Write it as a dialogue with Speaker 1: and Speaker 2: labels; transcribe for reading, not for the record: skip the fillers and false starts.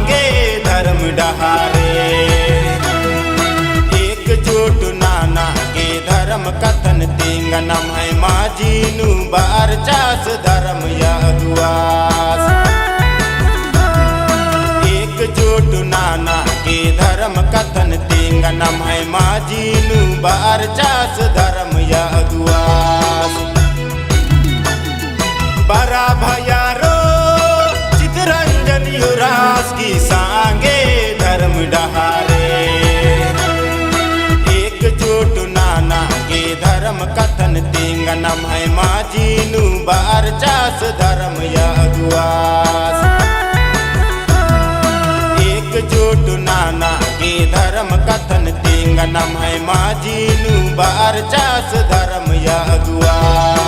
Speaker 1: सांगे धर्म डहारे। एकजुट नाना के धर्म कथन तिंगनम है माझीनु बार चास धर्म यदुआस। एकजुट नाना के धर्म कथन तिंगनम है माझीनु बार चास धर्म यदुआस। बरा भयारो चितरंजन युवराज की सांगे धर्म डहारे। एकजुट नाना के धर्म कथन तिंगनम है माझीनु बार चास धर्म यदुआस। एकजुट नाना के धर्म कथन तिंगनम है माझीनु बार चास धर्म यदुआस।